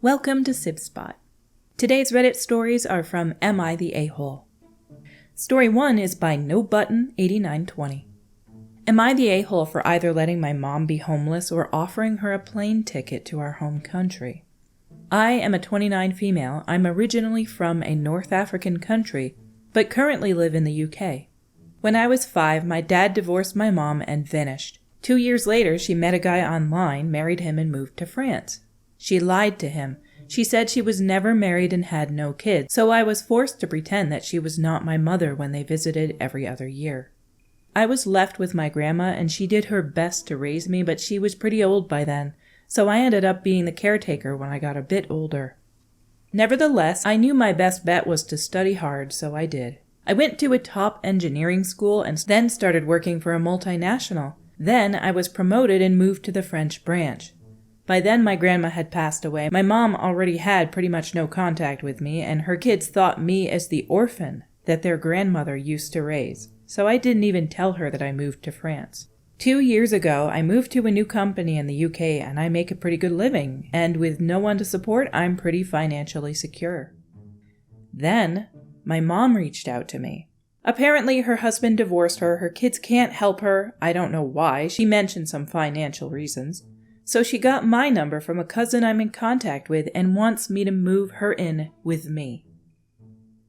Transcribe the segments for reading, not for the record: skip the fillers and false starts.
Welcome to Sib Spot. Today's Reddit stories are from Am I the A-Hole? Story 1 is by NoButton8920. Am I the a-hole for either letting my mom be homeless or offering her a plane ticket to our home country? I am a 29 female. I'm originally from a North African country, but currently live in the UK. When I was 5, my dad divorced my mom and vanished. 2 years later, she met a guy online, married him, and moved to France. She lied to him. She said she was never married and had no kids, so I was forced to pretend that she was not my mother when they visited every other year. I was left with my grandma, and she did her best to raise me, but she was pretty old by then, so I ended up being the caretaker when I got a bit older. Nevertheless, I knew my best bet was to study hard, so I did. I went to a top engineering school and then started working for a multinational. Then I was promoted and moved to the French branch. By then my grandma had passed away. My mom already had pretty much no contact with me, and her kids thought me as the orphan that their grandmother used to raise. So I didn't even tell her that I moved to France. 2 years ago, I moved to a new company in the UK, and I make a pretty good living, and with no one to support, I'm pretty financially secure. Then, my mom reached out to me. Apparently, her husband divorced her, her kids can't help her, I don't know why, she mentioned some financial reasons. So she got my number from a cousin I'm in contact with and wants me to move her in with me.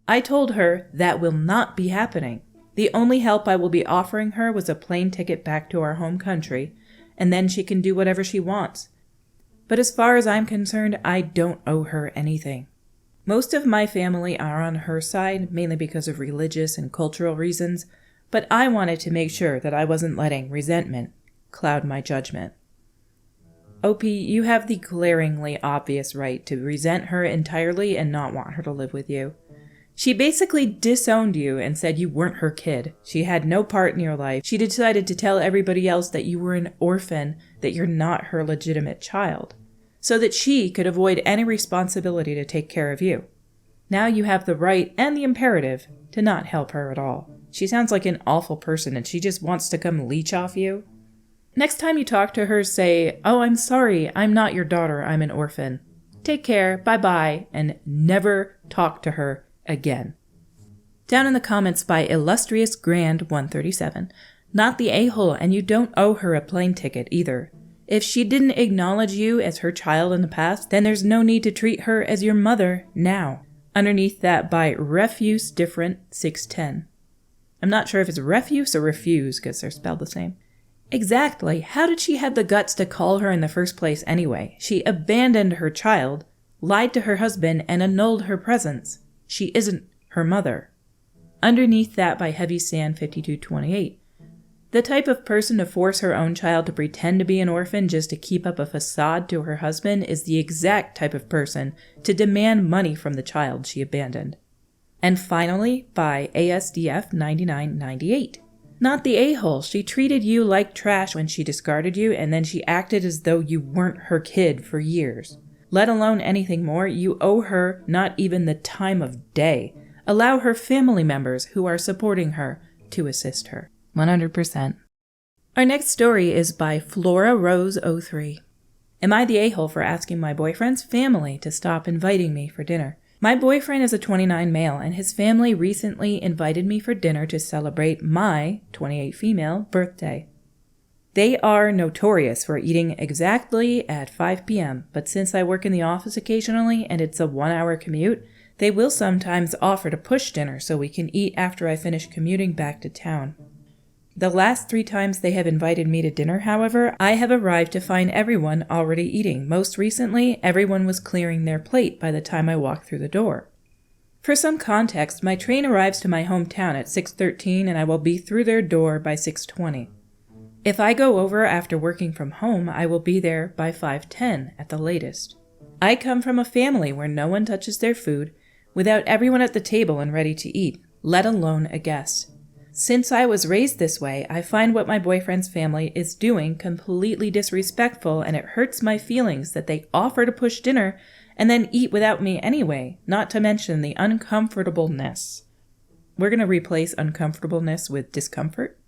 I told her that will not be happening. The only help I will be offering her was a plane ticket back to our home country, and then she can do whatever she wants. But as far as I'm concerned, I don't owe her anything. Most of my family are on her side, mainly because of religious and cultural reasons, but I wanted to make sure that I wasn't letting resentment cloud my judgment. OP, you have the glaringly obvious right to resent her entirely and not want her to live with you. She basically disowned you and said you weren't her kid. She had no part in your life. She decided to tell everybody else that you were an orphan, that you're not her legitimate child, so that she could avoid any responsibility to take care of you. Now you have the right and the imperative to not help her at all. She sounds like an awful person and she just wants to come leech off you. Next time you talk to her, say, "Oh, I'm sorry, I'm not your daughter, I'm an orphan. Take care, bye-bye," and never talk to her again. Down in the comments by Illustrious Grand 137, not the a-hole, and you don't owe her a plane ticket either. If she didn't acknowledge you as her child in the past, then there's no need to treat her as your mother now. Underneath that by Refuse Different 610. I'm not sure if it's refuse or refuse because they're spelled the same. Exactly. How did she have the guts to call her in the first place anyway? She abandoned her child, lied to her husband, and annulled her presence. She isn't her mother. Underneath that by Heavy Sand 5228. The type of person to force her own child to pretend to be an orphan just to keep up a facade to her husband is the exact type of person to demand money from the child she abandoned. And finally, by ASDF 9998. Not the a-hole. She treated you like trash when she discarded you, and then she acted as though you weren't her kid for years. Let alone anything more, you owe her not even the time of day. Allow her family members who are supporting her to assist her. 100%. Our next story is by Flora Rose 03. Am I the a-hole for asking my boyfriend's family to stop inviting me for dinner? My boyfriend is a 29 male, and his family recently invited me for dinner to celebrate my 28 female birthday. They are notorious for eating exactly at 5 p.m., but since I work in the office occasionally and it's a 1-hour commute, they will sometimes offer to push dinner so we can eat after I finish commuting back to town. The last 3 times they have invited me to dinner, however, I have arrived to find everyone already eating. Most recently, everyone was clearing their plate by the time I walked through the door. For some context, my train arrives to my hometown at 6:13 and I will be through their door by 6:20. If I go over after working from home, I will be there by 5:10 at the latest. I come from a family where no one touches their food without everyone at the table and ready to eat, let alone a guest. Since I was raised this way, I find what my boyfriend's family is doing completely disrespectful, and it hurts my feelings that they offer to push dinner and then eat without me anyway, not to mention the uncomfortableness. We're going to replace uncomfortableness with discomfort.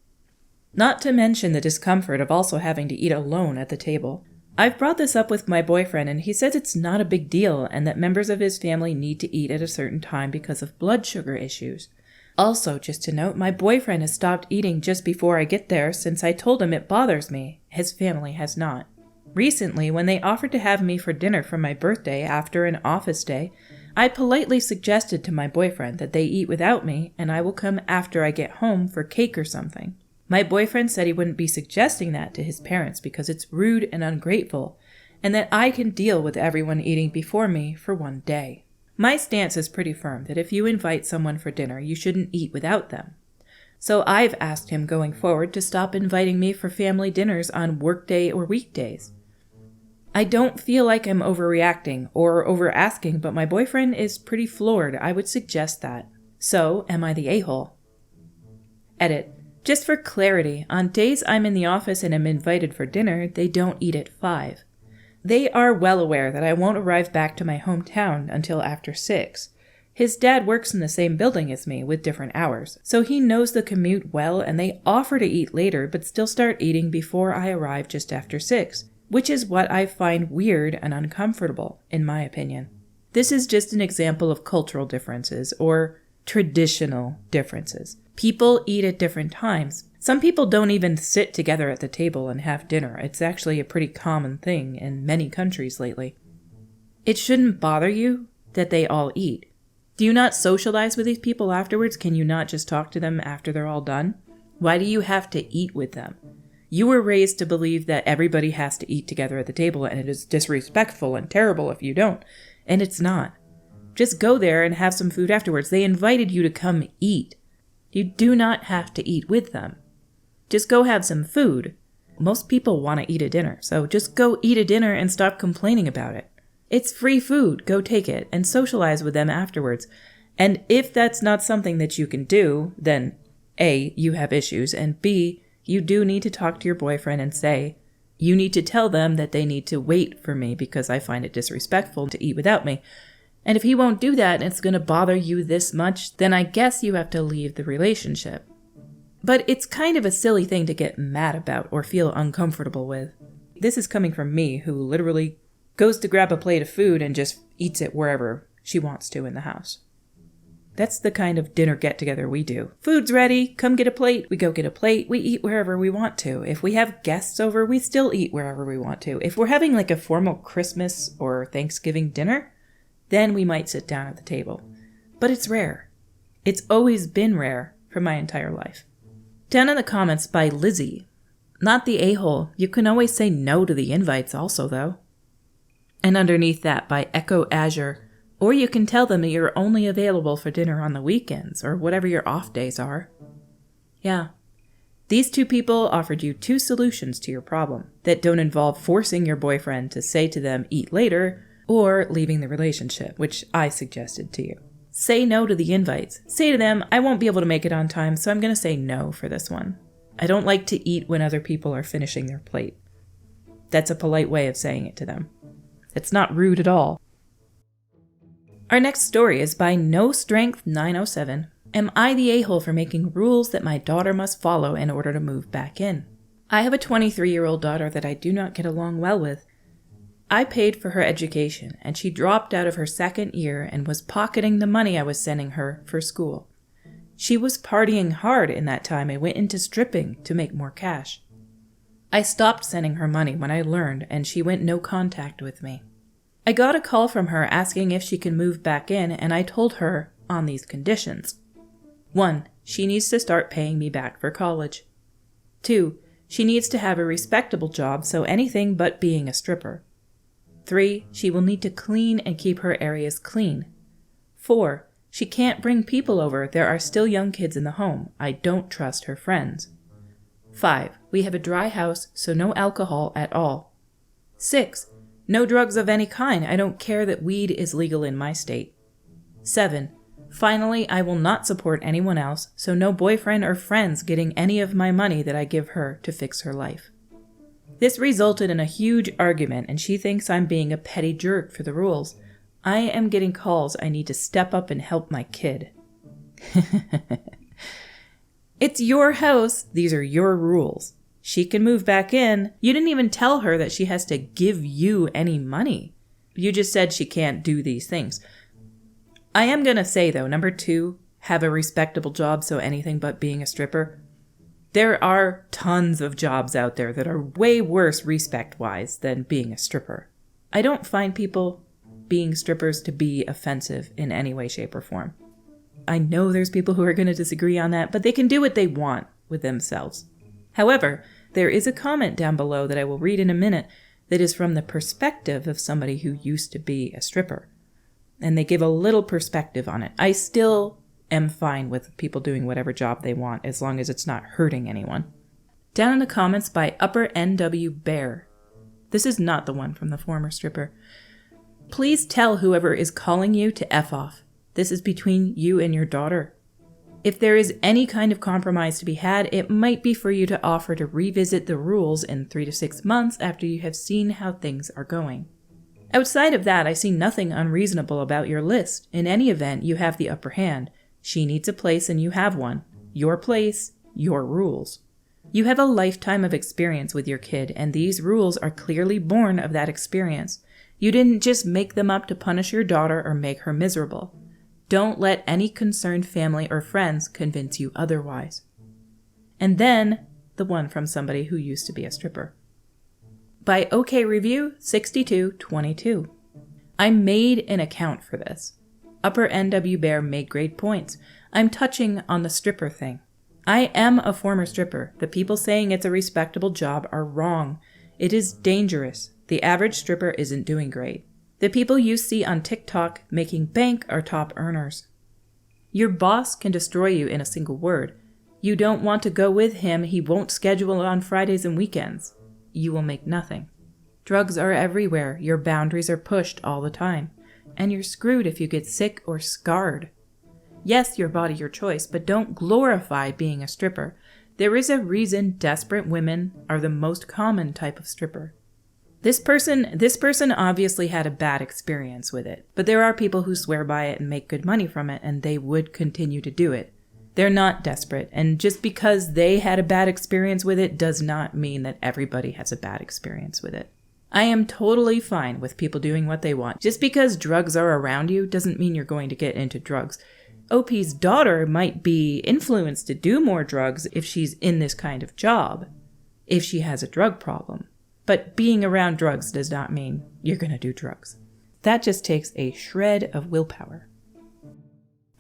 Not to mention the discomfort of also having to eat alone at the table. I've brought this up with my boyfriend, and he says it's not a big deal and that members of his family need to eat at a certain time because of blood sugar issues. Also, just to note, my boyfriend has stopped eating just before I get there since I told him it bothers me. His family has not. Recently, when they offered to have me for dinner for my birthday after an office day, I politely suggested to my boyfriend that they eat without me and I will come after I get home for cake or something. My boyfriend said he wouldn't be suggesting that to his parents because it's rude and ungrateful, and that I can deal with everyone eating before me for one day. My stance is pretty firm that if you invite someone for dinner, you shouldn't eat without them. So I've asked him going forward to stop inviting me for family dinners on workday or weekdays. I don't feel like I'm overreacting or over-asking, but my boyfriend is pretty floored. I would suggest that. So, am I the a-hole? Edit. Just for clarity, on days I'm in the office and am invited for dinner, they don't eat at 5. They are well aware that I won't arrive back to my hometown until after 6. His dad works in the same building as me with different hours, so he knows the commute well and they offer to eat later but still start eating before I arrive just after 6, which is what I find weird and uncomfortable, in my opinion. This is just an example of cultural differences or traditional differences. People eat at different times. Some people don't even sit together at the table and have dinner. It's actually a pretty common thing in many countries lately. It shouldn't bother you that they all eat. Do you not socialize with these people afterwards? Can you not just talk to them after they're all done? Why do you have to eat with them? You were raised to believe that everybody has to eat together at the table and it is disrespectful and terrible if you don't. And it's not. Just go there and have some food afterwards. They invited you to come eat. You do not have to eat with them. Just go have some food. Most people want to eat a dinner, so just go eat a dinner and stop complaining about it. It's free food. Go take it and socialize with them afterwards. And if that's not something that you can do, then A, you have issues, and B, you do need to talk to your boyfriend and say, you need to tell them that they need to wait for me because I find it disrespectful to eat without me. And if he won't do that and it's going to bother you this much, then I guess you have to leave the relationship. But it's kind of a silly thing to get mad about or feel uncomfortable with. This is coming from me, who literally goes to grab a plate of food and just eats it wherever she wants to in the house. That's the kind of dinner get-together we do. Food's ready, come get a plate. We go get a plate, we eat wherever we want to. If we have guests over, we still eat wherever we want to. If we're having like a formal Christmas or Thanksgiving dinner, then we might sit down at the table. But it's rare. It's always been rare for my entire life. Down in the comments by Lizzie, not the a-hole. You can always say no to the invites also, though. And underneath that by Echo Azure, or you can tell them that you're only available for dinner on the weekends or whatever your off days are. Yeah. These two people offered you 2 solutions to your problem that don't involve forcing your boyfriend to say to them, eat later, or leaving the relationship, which I suggested to you. Say no to the invites. Say to them, I won't be able to make it on time, so I'm going to say no for this one. I don't like to eat when other people are finishing their plate. That's a polite way of saying it to them. It's not rude at all. Our next story is by No Strength 907. Am I the a-hole for making rules that my daughter must follow in order to move back in? I have a 23-year-old daughter that I do not get along well with. I paid for her education, and she dropped out of her 2nd year and was pocketing the money I was sending her for school. She was partying hard in that time and went into stripping to make more cash. I stopped sending her money when I learned, and she went no contact with me. I got a call from her asking if she can move back in, and I told her on these conditions. 1. She needs to start paying me back for college. 2. She needs to have a respectable job, so anything but being a stripper. 3. She will need to clean and keep her areas clean. 4. She can't bring people over. There are still young kids in the home. I don't trust her friends. 5. We have a dry house, so no alcohol at all. 6. No drugs of any kind. I don't care that weed is legal in my state. 7. Finally, I will not support anyone else, so no boyfriend or friends getting any of my money that I give her to fix her life. This resulted in a huge argument, and she thinks I'm being a petty jerk for the rules. I am getting calls I need to step up and help my kid. It's your house. These are your rules. She can move back in. You didn't even tell her that she has to give you any money. You just said she can't do these things. I am going to say, though, number 2, have a respectable job, so anything but being a stripper. There are tons of jobs out there that are way worse respect-wise than being a stripper. I don't find people being strippers to be offensive in any way, shape, or form. I know there's people who are going to disagree on that, but they can do what they want with themselves. However, there is a comment down below that I will read in a minute that is from the perspective of somebody who used to be a stripper. And they give a little perspective on it. I still am fine with people doing whatever job they want as long as it's not hurting anyone. Down in the comments by Upper NW Bear. This is not the one from the former stripper. Please tell whoever is calling you to F off. This is between you and your daughter. If there is any kind of compromise to be had, it might be for you to offer to revisit the rules in 3 to 6 months after you have seen how things are going. Outside of that, I see nothing unreasonable about your list. In any event, you have the upper hand. She needs a place and you have one. Your place, your rules. You have a lifetime of experience with your kid, and these rules are clearly born of that experience. You didn't just make them up to punish your daughter or make her miserable. Don't let any concerned family or friends convince you otherwise. And then, the one from somebody who used to be a stripper. By OK Review 6222. I made an account for this. Upper NW Bear made great points. I'm touching on the stripper thing. I am a former stripper. The people saying it's a respectable job are wrong. It is dangerous. The average stripper isn't doing great. The people you see on TikTok making bank are top earners. Your boss can destroy you in a single word. You don't want to go with him, he won't schedule on Fridays and weekends. You will make nothing. Drugs are everywhere. Your boundaries are pushed all the time. And you're screwed if you get sick or scarred. Yes, your body, your choice, but don't glorify being a stripper. There is a reason desperate women are the most common type of stripper. This person obviously had a bad experience with it, but there are people who swear by it and make good money from it, and they would continue to do it. They're not desperate, and just because they had a bad experience with it does not mean that everybody has a bad experience with it. I am totally fine with people doing what they want. Just because drugs are around you doesn't mean you're going to get into drugs. OP's daughter might be influenced to do more drugs if she's in this kind of job, if she has a drug problem. But being around drugs does not mean you're going to do drugs. That just takes a shred of willpower.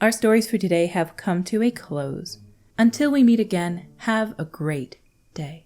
Our stories for today have come to a close. Until we meet again, have a great day.